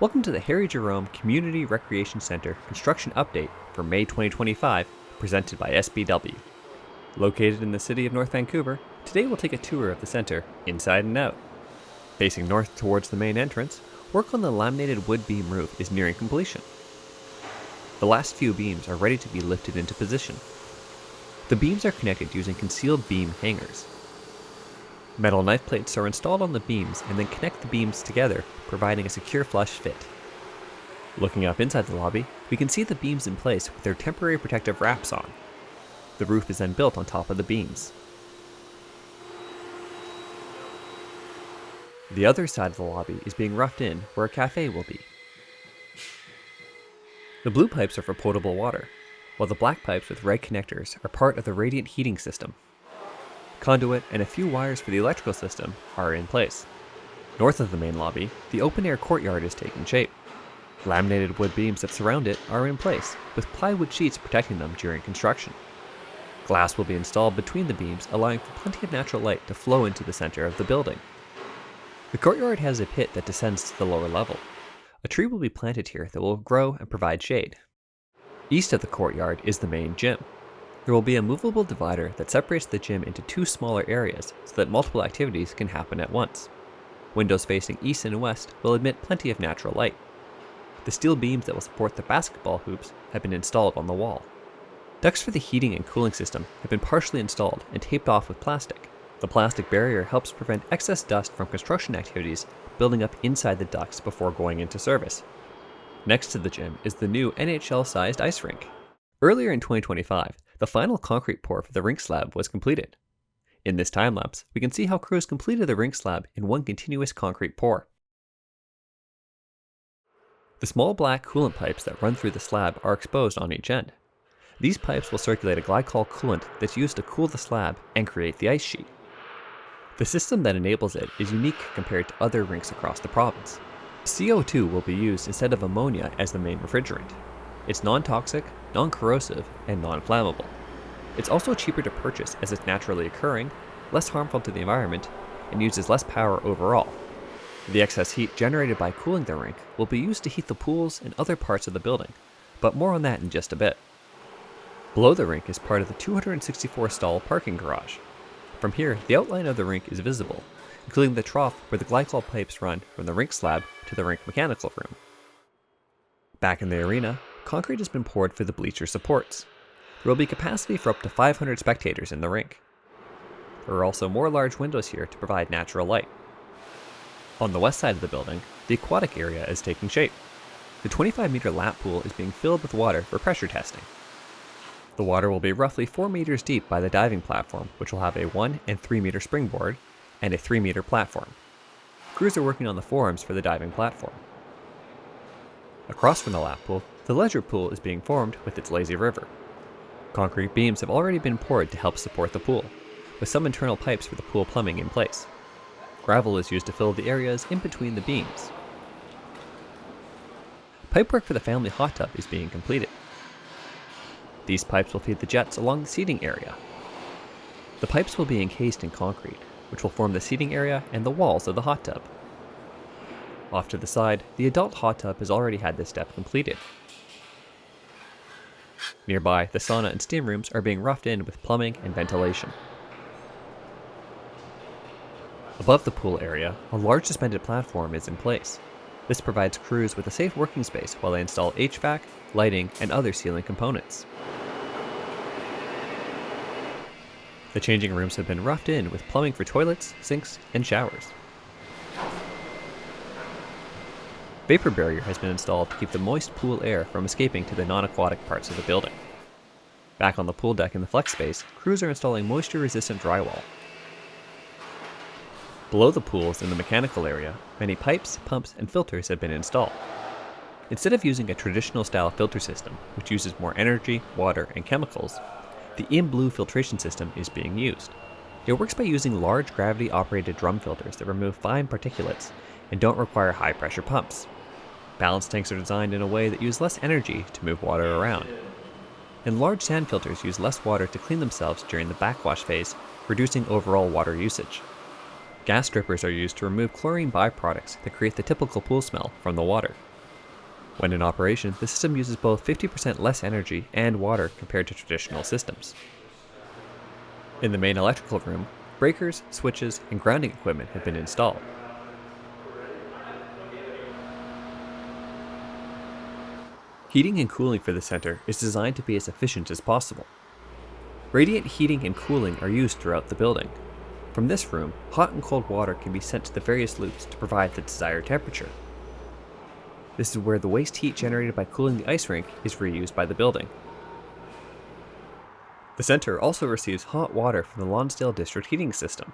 Welcome to the Harry Jerome Community Recreation Centre construction update for May 2025, presented by SBW. Located in the city of North Vancouver, today we'll take a tour of the centre, inside and out. Facing north towards the main entrance, work on the laminated wood beam roof is nearing completion. The last few beams are ready to be lifted into position. The beams are connected using concealed beam hangers. Metal knife plates are installed on the beams and then connect the beams together, providing a secure flush fit. Looking up inside the lobby, we can see the beams in place with their temporary protective wraps on. The roof is then built on top of the beams. The other side of the lobby is being roughed in where a cafe will be. The blue pipes are for potable water, while the black pipes with red connectors are part of the radiant heating system. Conduit and a few wires for the electrical system are in place. North of the main lobby, the open-air courtyard is taking shape. Laminated wood beams that surround it are in place, with plywood sheets protecting them during construction. Glass will be installed between the beams, allowing for plenty of natural light to flow into the center of the building. The courtyard has a pit that descends to the lower level. A tree will be planted here that will grow and provide shade. East of the courtyard is the main gym. There will be a movable divider that separates the gym into two smaller areas so that multiple activities can happen at once. Windows facing east and west will admit plenty of natural light. The steel beams that will support the basketball hoops have been installed on the wall. Ducts for the heating and cooling system have been partially installed and taped off with plastic. The plastic barrier helps prevent excess dust from construction activities building up inside the ducts before going into service. Next to the gym is the new NHL-sized ice rink. Earlier in 2025, the final concrete pour for the rink slab was completed. In this time-lapse, we can see how crews completed the rink slab in one continuous concrete pour. The small black coolant pipes that run through the slab are exposed on each end. These pipes will circulate a glycol coolant that's used to cool the slab and create the ice sheet. The system that enables it is unique compared to other rinks across the province. CO2 will be used instead of ammonia as the main refrigerant. It's non-toxic, non-corrosive, and non-flammable. It's also cheaper to purchase as it's naturally occurring, less harmful to the environment, and uses less power overall. The excess heat generated by cooling the rink will be used to heat the pools and other parts of the building, but more on that in just a bit. Below the rink is part of the 264-stall parking garage. From here, the outline of the rink is visible, including the trough where the glycol pipes run from the rink slab to the rink mechanical room. Back in the arena, concrete has been poured for the bleacher supports. There will be capacity for up to 500 spectators in the rink. There are also more large windows here to provide natural light. On the west side of the building, the aquatic area is taking shape. The 25-meter lap pool is being filled with water for pressure testing. The water will be roughly 4 meters deep by the diving platform, which will have a 1 and 3 meter springboard and a 3-meter platform. Crews are working on the forms for the diving platform. Across from the lap pool, the leisure pool is being formed with its lazy river. Concrete beams have already been poured to help support the pool, with some internal pipes for the pool plumbing in place. Gravel is used to fill the areas in between the beams. Pipework for the family hot tub is being completed. These pipes will feed the jets along the seating area. The pipes will be encased in concrete, which will form the seating area and the walls of the hot tub. Off to the side, the adult hot tub has already had this step completed. Nearby, the sauna and steam rooms are being roughed in with plumbing and ventilation. Above the pool area, a large suspended platform is in place. This provides crews with a safe working space while they install HVAC, lighting, and other ceiling components. The changing rooms have been roughed in with plumbing for toilets, sinks, and showers. Vapor barrier has been installed to keep the moist pool air from escaping to the non-aquatic parts of the building. Back on the pool deck in the flex space, crews are installing moisture-resistant drywall. Below the pools in the mechanical area, many pipes, pumps, and filters have been installed. Instead of using a traditional style filter system, which uses more energy, water, and chemicals, the in-blue filtration system is being used. It works by using large gravity-operated drum filters that remove fine particulates and don't require high-pressure pumps. Balance tanks are designed in a way that use less energy to move water around. And large sand filters use less water to clean themselves during the backwash phase, reducing overall water usage. Gas strippers are used to remove chlorine byproducts that create the typical pool smell from the water. When in operation, the system uses both 50% less energy and water compared to traditional systems. In the main electrical room, breakers, switches, and grounding equipment have been installed. Heating and cooling for the center is designed to be as efficient as possible. Radiant heating and cooling are used throughout the building. From this room, hot and cold water can be sent to the various loops to provide the desired temperature. This is where the waste heat generated by cooling the ice rink is reused by the building. The center also receives hot water from the Lonsdale District heating system.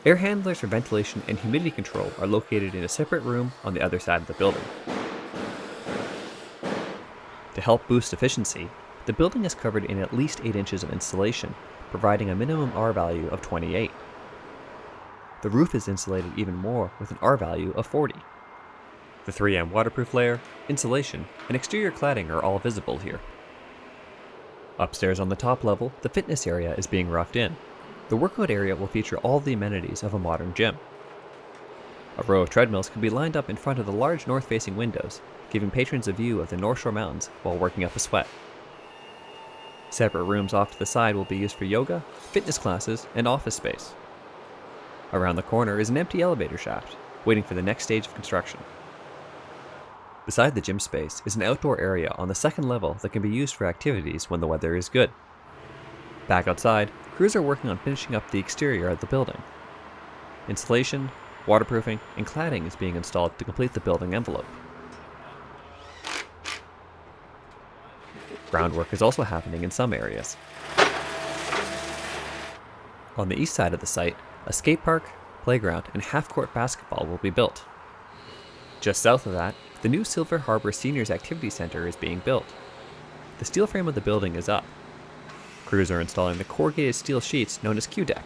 Air handlers for ventilation and humidity control are located in a separate room on the other side of the building. To help boost efficiency, the building is covered in at least 8 inches of insulation, providing a minimum R value of 28. The roof is insulated even more with an R value of 40. The 3M waterproof layer, insulation, and exterior cladding are all visible here. Upstairs on the top level, the fitness area is being roughed in. The workout area will feature all the amenities of a modern gym. A row of treadmills can be lined up in front of the large north-facing windows, giving patrons a view of the North Shore Mountains while working up a sweat. Separate rooms off to the side will be used for yoga, fitness classes, and office space. Around the corner is an empty elevator shaft, waiting for the next stage of construction. Beside the gym space is an outdoor area on the second level that can be used for activities when the weather is good. Back outside, crews are working on finishing up the exterior of the building. Insulation, waterproofing, and cladding is being installed to complete the building envelope. Groundwork is also happening in some areas. On the east side of the site, a skate park, playground, and half-court basketball will be built. Just south of that, the new Silver Harbor Seniors Activity Center is being built. The steel frame of the building is up. Crews are installing the corrugated steel sheets known as Q-deck.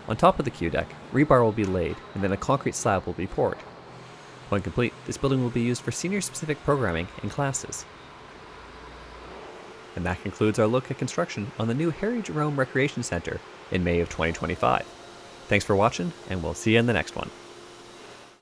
On top of the Q-deck, rebar will be laid and then a concrete slab will be poured. When complete, this building will be used for senior-specific programming and classes. And that concludes our look at construction on the new Harry Jerome Recreation Centre in May of 2025. Thanks for watching, and we'll see you in the next one.